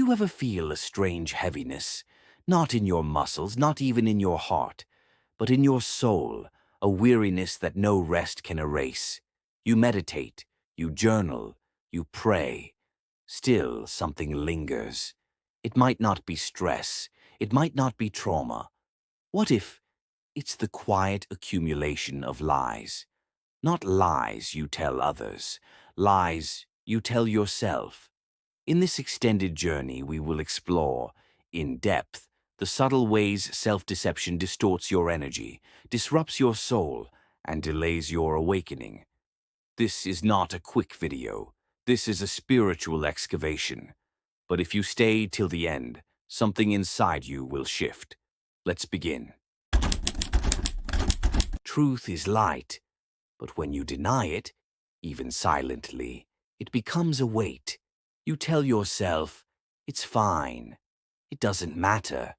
you ever feel a strange heaviness, not in your muscles, not even in your heart, but in your soul, a weariness that no rest can erase? You meditate, you journal, you pray. Still, something lingers. It might not be stress, it might not be trauma. What if it's the quiet accumulation of lies? Not lies you tell others, lies you tell yourself. In this extended journey, we will explore, in depth, the subtle ways self-deception distorts your energy, disrupts your soul, and delays your awakening. This is not a quick video. This is a spiritual excavation. But if you stay till the end, something inside you will shift. Let's begin. Truth is light, but when you deny it, even silently, it becomes a weight. You tell yourself, it's fine, it doesn't matter,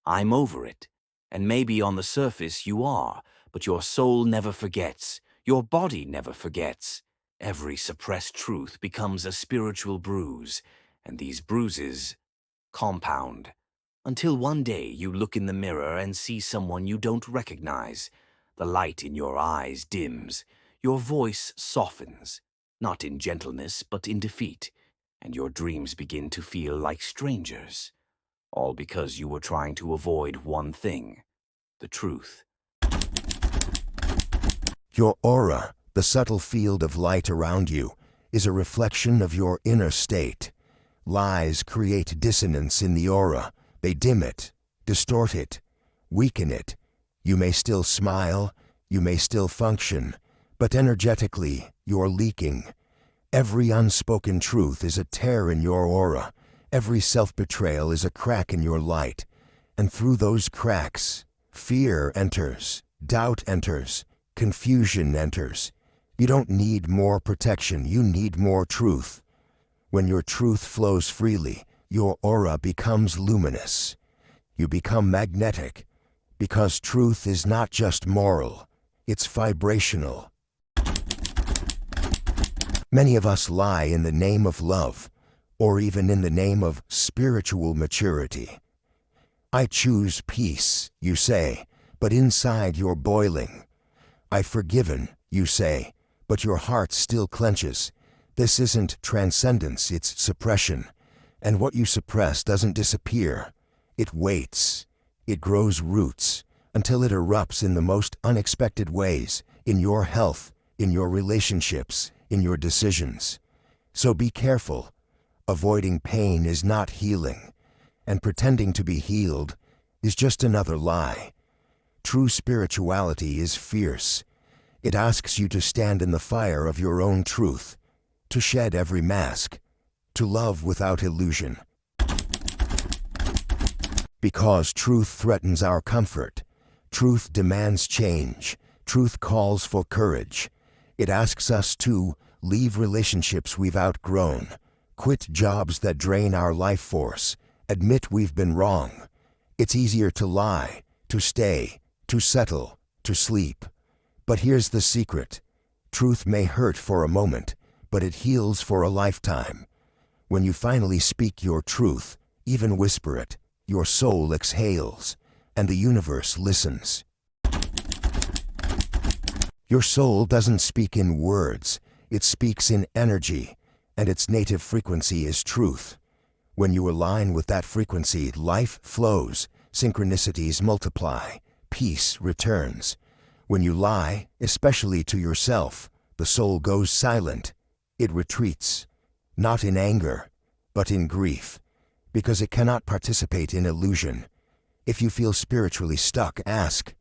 I'm over it. And maybe on the surface you are, but your soul never forgets, your body never forgets. Every suppressed truth becomes a spiritual bruise, and these bruises compound. Until one day you look in the mirror and see someone you don't recognize. The light in your eyes dims, your voice softens, not in gentleness but in defeat, and your dreams begin to feel like strangers. All because you were trying to avoid one thing, the truth. Your aura, the subtle field of light around you, is a reflection of your inner state. Lies create dissonance in the aura. They dim it, distort it, weaken it. You may still smile, you may still function, but energetically, you're leaking. Every unspoken truth is a tear in your aura. Every self-betrayal is a crack in your light. And through those cracks, fear enters, doubt enters, confusion enters. You don't need more protection, you need more truth. When your truth flows freely, your aura becomes luminous. You become magnetic, because truth is not just moral, it's vibrational. Many of us lie in the name of love, or even in the name of spiritual maturity. I choose peace, you say, but inside you're boiling. I've forgiven, you say, but your heart still clenches. This isn't transcendence, it's suppression. And what you suppress doesn't disappear. It waits. It grows roots until it erupts in the most unexpected ways, in your health, in your relationships, in your decisions. So be careful. Avoiding pain is not healing, and pretending to be healed is just another lie. True spirituality is fierce. It asks you to stand in the fire of your own truth, to shed every mask, to love without illusion. Because truth threatens our comfort, truth demands change, truth calls for courage. It asks us to leave relationships we've outgrown, quit jobs that drain our life force, admit we've been wrong. It's easier to lie, to stay, to settle, to sleep. But here's the secret. Truth may hurt for a moment, but it heals for a lifetime. When you finally speak your truth, even whisper it, your soul exhales, and the universe listens. Your soul doesn't speak in words, it speaks in energy, and its native frequency is truth. When you align with that frequency, life flows, synchronicities multiply, peace returns. When you lie, especially to yourself, the soul goes silent. It retreats, not in anger, but in grief, because it cannot participate in illusion. If you feel spiritually stuck, ask,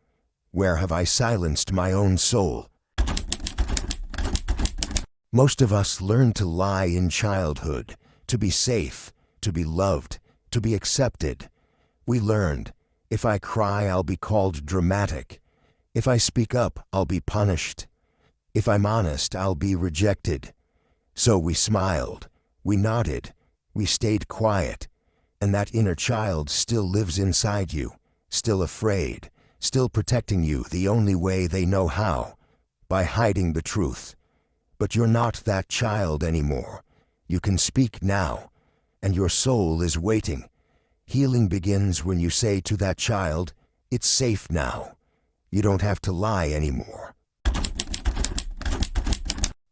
where have I silenced my own soul? Most of us learn to lie in childhood, to be safe, to be loved, to be accepted. We learned, if I cry, I'll be called dramatic. If I speak up, I'll be punished. If I'm honest, I'll be rejected. So we smiled, we nodded, we stayed quiet, and that inner child still lives inside you, still afraid, still protecting you the only way they know how, by hiding the truth. But you're not that child anymore. You can speak now, and your soul is waiting. Healing begins when you say to that child, "It's safe now. You don't have to lie anymore."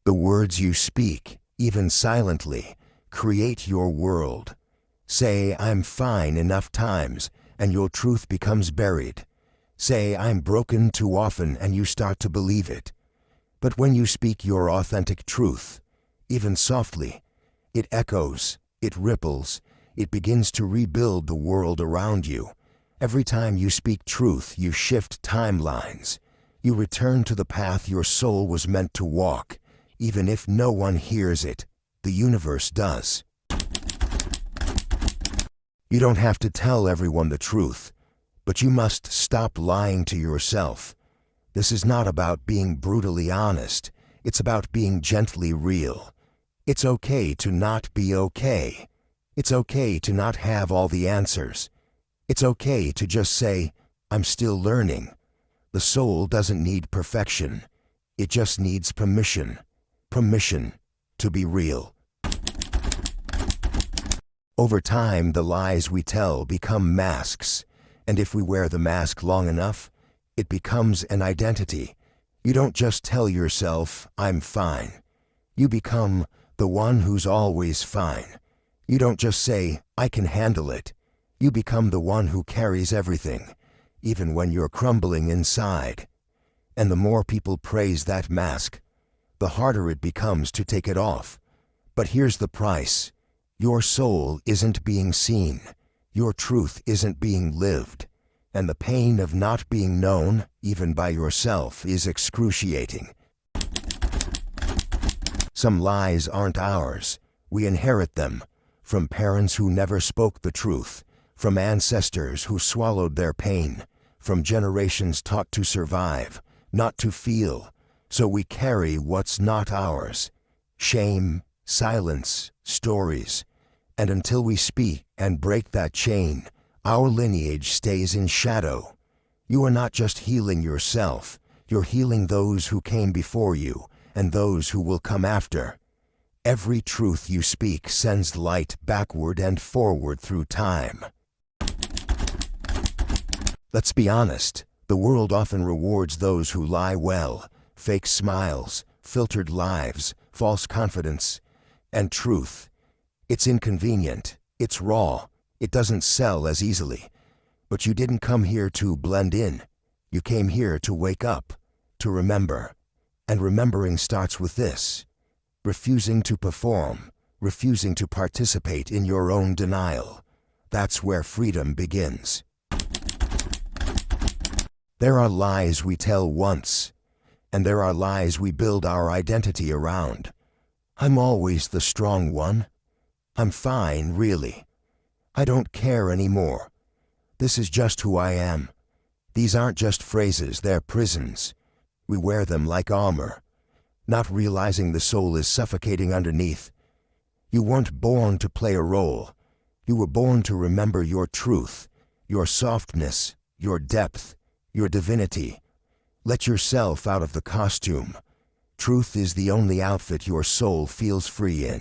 The words you speak, even silently, create your world. Say, "I'm fine" enough times, and your truth becomes buried. Say, "I'm broken" too often, and you start to believe it. But when you speak your authentic truth, even softly, it echoes, it ripples, it begins to rebuild the world around you. Every time you speak truth, you shift timelines. You return to the path your soul was meant to walk. Even if no one hears it, the universe does. You don't have to tell everyone the truth, but you must stop lying to yourself. This is not about being brutally honest. It's about being gently real. It's okay to not be okay. It's okay to not have all the answers. It's okay to just say, "I'm still learning." The soul doesn't need perfection. It just needs permission. Permission to be real. Over time, the lies we tell become masks, and if we wear the mask long enough, it becomes an identity. You don't just tell yourself, "I'm fine." You become the one who's always fine. You don't just say, "I can handle it." You become the one who carries everything, even when you're crumbling inside. And the more people praise that mask, the harder it becomes to take it off. But here's the price. Your soul isn't being seen. Your truth isn't being lived. And the pain of not being known, even by yourself, is excruciating. Some lies aren't ours. We inherit them from parents who never spoke the truth, from ancestors who swallowed their pain, from generations taught to survive, not to feel. So we carry what's not ours. Shame, silence, stories. And until we speak and break that chain, our lineage stays in shadow. You are not just healing yourself, you're healing those who came before you and those who will come after. Every truth you speak sends light backward and forward through time. Let's be honest, the world often rewards those who lie well. Fake smiles, filtered lives, false confidence, and truth. It's inconvenient, it's raw, it doesn't sell as easily. But you didn't come here to blend in. You came here to wake up, to remember. And remembering starts with this: refusing to perform, refusing to participate in your own denial. That's where freedom begins. There are lies we tell once, and there are lies we build our identity around. I'm always the strong one. I'm fine, really. I don't care anymore. This is just who I am. These aren't just phrases, they're prisons. We wear them like armor, not realizing the soul is suffocating underneath. You weren't born to play a role. You were born to remember your truth, your softness, your depth, your divinity. Let yourself out of the costume. Truth is the only outfit your soul feels free in.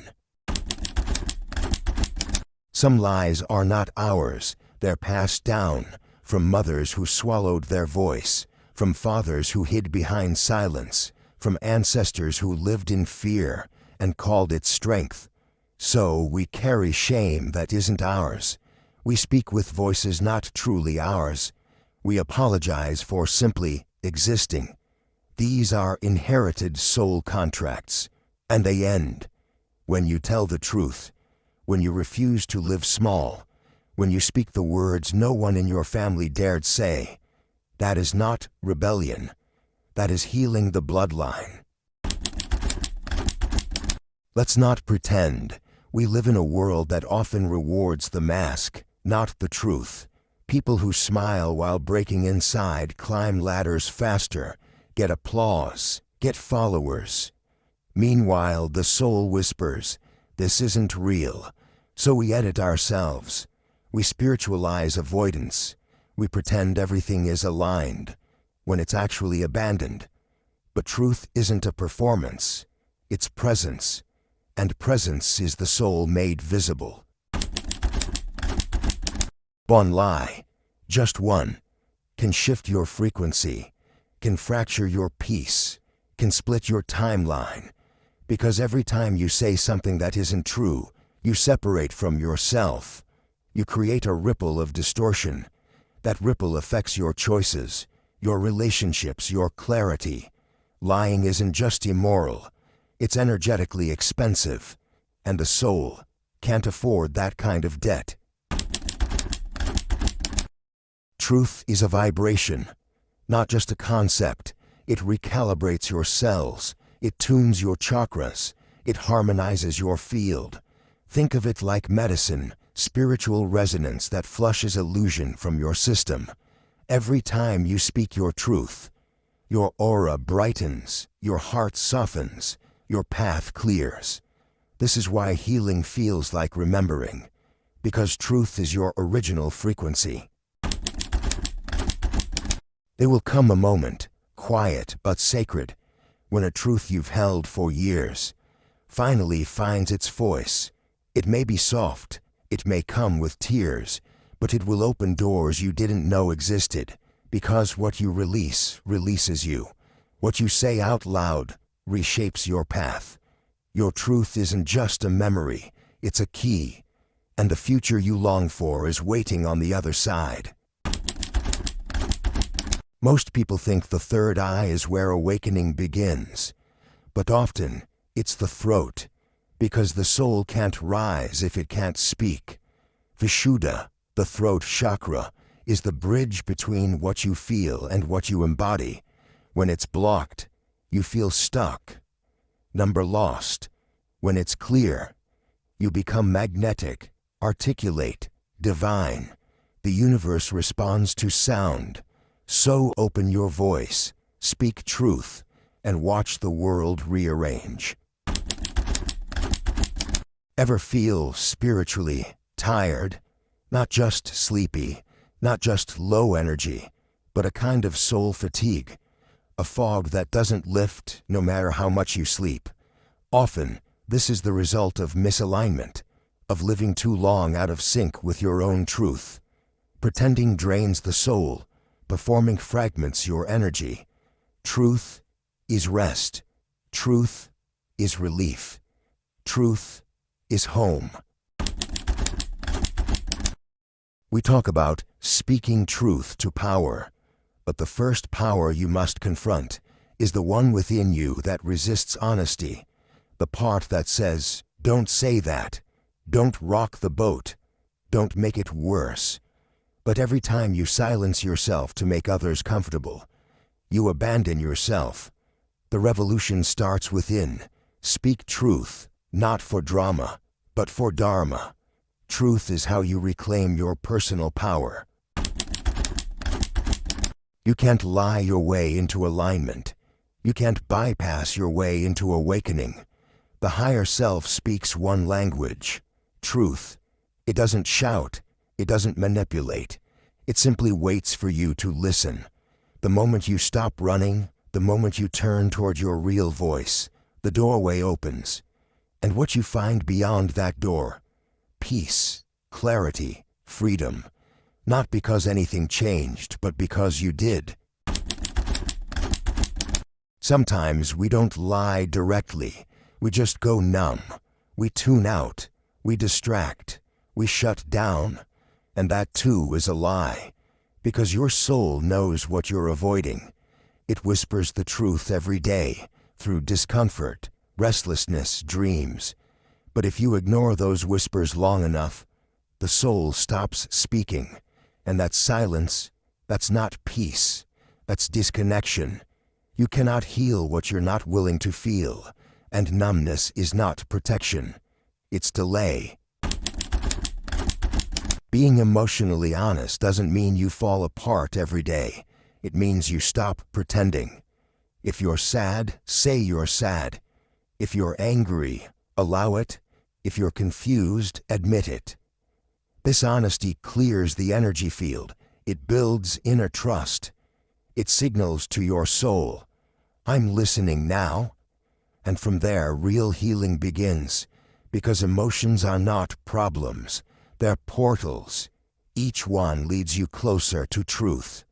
Some lies are not ours. They're passed down from mothers who swallowed their voice, from fathers who hid behind silence, from ancestors who lived in fear and called it strength. So we carry shame that isn't ours. We speak with voices not truly ours. We apologize for simply existing. These are inherited soul contracts, and they end when you tell the truth, when you refuse to live small, when you speak the words no one in your family dared say. That is not rebellion. That is healing the bloodline. Let's not pretend. We live in a world that often rewards the mask, not the truth. People who smile while breaking inside climb ladders faster, get applause, get followers. Meanwhile, the soul whispers, "This isn't real." So we edit ourselves. We spiritualize avoidance. We pretend everything is aligned, when it's actually abandoned. But truth isn't a performance. It's presence. And presence is the soul made visible. One lie, just one, can shift your frequency, can fracture your peace, can split your timeline. Because every time you say something that isn't true, you separate from yourself. You create a ripple of distortion. That ripple affects your choices, your relationships, your clarity. Lying isn't just immoral, it's energetically expensive, and the soul can't afford that kind of debt. Truth is a vibration, not just a concept. It recalibrates your cells, it tunes your chakras, it harmonizes your field. Think of it like medicine, spiritual resonance that flushes illusion from your system. Every time you speak your truth, your aura brightens, your heart softens, your path clears. This is why healing feels like remembering, because truth is your original frequency. There will come a moment, quiet but sacred, when a truth you've held for years finally finds its voice. It may be soft, it may come with tears, but it will open doors you didn't know existed, because what you release releases you. What you say out loud reshapes your path. Your truth isn't just a memory, it's a key, and the future you long for is waiting on the other side. Most people think the third eye is where awakening begins, but often it's the throat, because the soul can't rise if it can't speak. Vishuddha, the throat chakra, is the bridge between what you feel and what you embody. When it's blocked, you feel stuck, number lost. When it's clear, you become magnetic, articulate, divine. The universe responds to sound. So open your voice, speak truth, and watch the world rearrange. Ever feel spiritually tired? Not just sleepy, not just low energy, but a kind of soul fatigue, a fog that doesn't lift no matter how much you sleep. Often, this is the result of misalignment, of living too long out of sync with your own truth. Pretending drains the soul, performing fragments your energy. Truth is rest. Truth is relief. Truth is home. We talk about speaking truth to power, but the first power you must confront is the one within you that resists honesty, the part that says, "Don't say that, don't rock the boat, don't make it worse." But every time you silence yourself to make others comfortable, you abandon yourself. The revolution starts within. Speak truth, not for drama, but for dharma. Truth is how you reclaim your personal power. You can't lie your way into alignment. You can't bypass your way into awakening. The higher self speaks one language, truth. It doesn't shout. It doesn't manipulate. It simply waits for you to listen. The moment you stop running, the moment you turn toward your real voice, the doorway opens. And what you find beyond that door? Peace, clarity, freedom. Not because anything changed, but because you did. Sometimes we don't lie directly. We just go numb. We tune out. We distract. We shut down. And that too is a lie. Because your soul knows what you're avoiding. It whispers the truth every day, through discomfort, restlessness, dreams. But if you ignore those whispers long enough, the soul stops speaking. And that silence, that's not peace. That's disconnection. You cannot heal what you're not willing to feel. And numbness is not protection. It's delay. Being emotionally honest doesn't mean you fall apart every day. It means you stop pretending. If you're sad, say you're sad. If you're angry, allow it. If you're confused, admit it. This honesty clears the energy field. It builds inner trust. It signals to your soul, "I'm listening now." And from there, real healing begins. Because emotions are not problems. They're portals. Each one leads you closer to truth.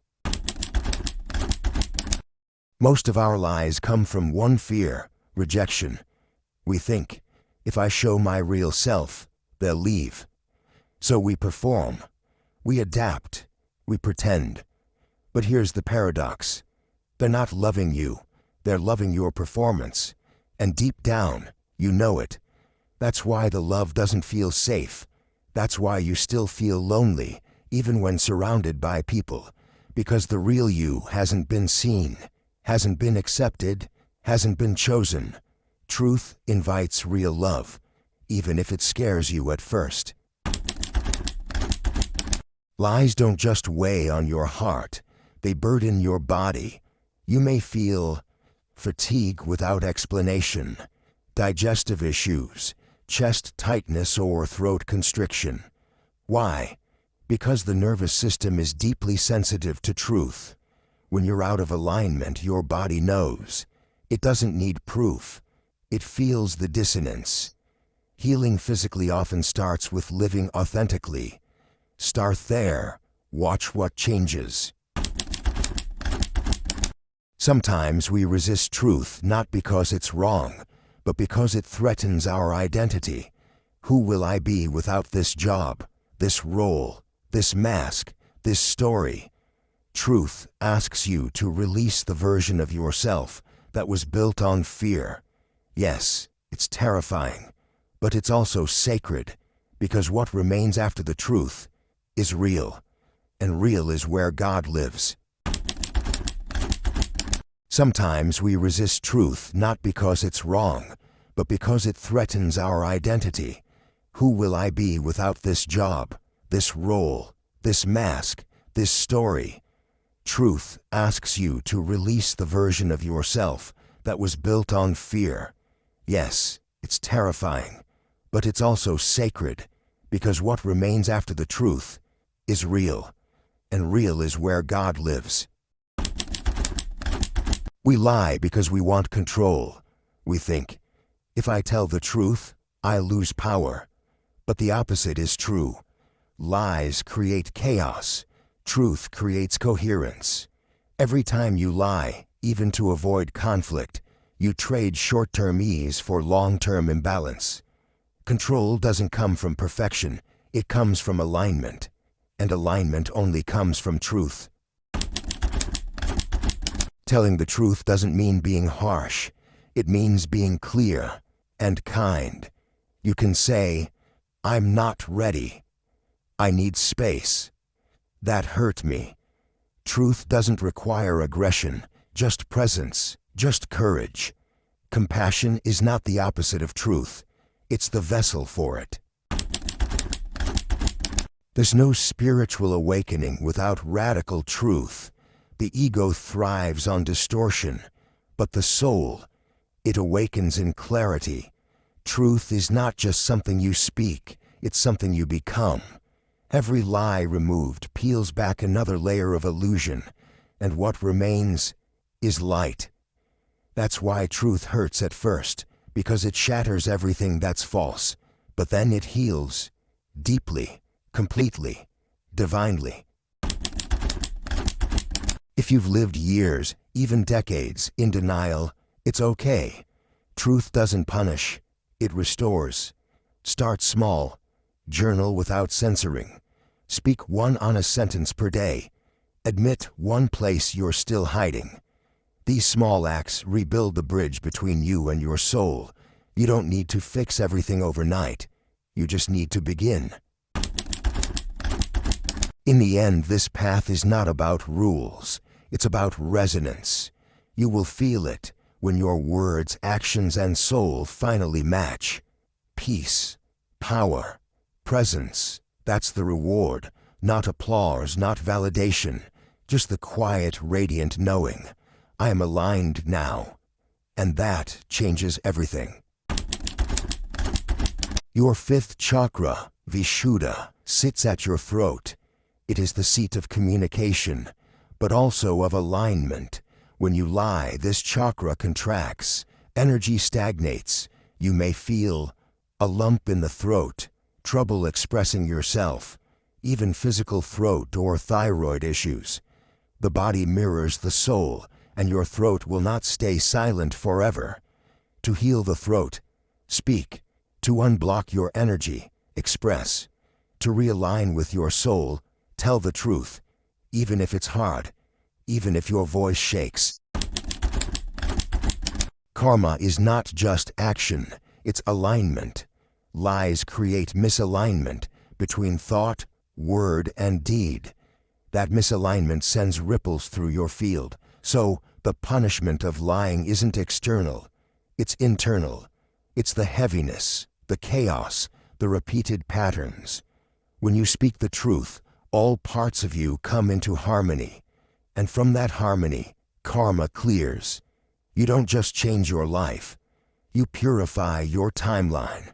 Most of our lies come from one fear: rejection. We think, if I show my real self, they'll leave. So we perform, we adapt, we pretend. But here's the paradox. They're not loving you, they're loving your performance. And deep down, you know it. That's why the love doesn't feel safe. That's why you still feel lonely, even when surrounded by people. Because the real you hasn't been seen, hasn't been accepted, hasn't been chosen. Truth invites real love, even if it scares you at first. Lies don't just weigh on your heart, they burden your body. You may feel fatigue without explanation, digestive issues, chest tightness or throat constriction. Why? Because the nervous system is deeply sensitive to truth. When you're out of alignment, your body knows. It doesn't need proof. It feels the dissonance. Healing physically often starts with living authentically. Start there. Watch what changes. Sometimes we resist truth not because it's wrong, but because it threatens our identity. Who will I be without this job, this role, this mask, this story? Truth asks you to release the version of yourself that was built on fear. Yes, it's terrifying, but it's also sacred, because what remains after the truth is real, and real is where God lives. Sometimes we resist truth not because it's wrong, but because it threatens our identity. Who will I be without this job, this role, this mask, this story? Truth asks you to release the version of yourself that was built on fear. Yes, it's terrifying, but it's also sacred, because what remains after the truth is real, and real is where God lives. We lie because we want control. We think, if I tell the truth, I lose power. But the opposite is true. Lies create chaos. Truth creates coherence. Every time you lie, even to avoid conflict, you trade short-term ease for long-term imbalance. Control doesn't come from perfection, it comes from alignment. And alignment only comes from truth. Telling the truth doesn't mean being harsh. It means being clear and kind. You can say, I'm not ready. I need space. That hurt me. Truth doesn't require aggression, just presence, just courage. Compassion is not the opposite of truth. It's the vessel for it. There's no spiritual awakening without radical truth. The ego thrives on distortion, but the soul, it awakens in clarity. Truth is not just something you speak, it's something you become. Every lie removed peels back another layer of illusion, and what remains is light. That's why truth hurts at first, because it shatters everything that's false, but then it heals deeply, completely, divinely. If you've lived years, even decades, in denial, it's okay. Truth doesn't punish, it restores. Start small. Journal without censoring. Speak one honest sentence per day. Admit one place you're still hiding. These small acts rebuild the bridge between you and your soul. You don't need to fix everything overnight. You just need to begin. In the end, this path is not about rules. It's about resonance. You will feel it when your words, actions, and soul finally match. Peace, power, presence, that's the reward. Not applause, not validation. Just the quiet, radiant knowing. I am aligned now. And that changes everything. Your fifth chakra, Vishuddha, sits at your throat. It is the seat of communication, but also of alignment. When you lie, this chakra contracts, energy stagnates. You may feel a lump in the throat, trouble expressing yourself. even physical throat or thyroid issues. The body mirrors the soul, and your throat will not stay silent forever. To heal the throat, speak. To unblock your energy, express. To realign with your soul, tell the truth, even if it's hard, even if your voice shakes. Karma is not just action, it's alignment. Lies create misalignment between thought, word, and deed. That misalignment sends ripples through your field. So, the punishment of lying isn't external, it's internal. It's the heaviness, the chaos, the repeated patterns. When you speak the truth, all parts of you come into harmony. And from that harmony, karma clears. You don't just change your life, you purify your timeline.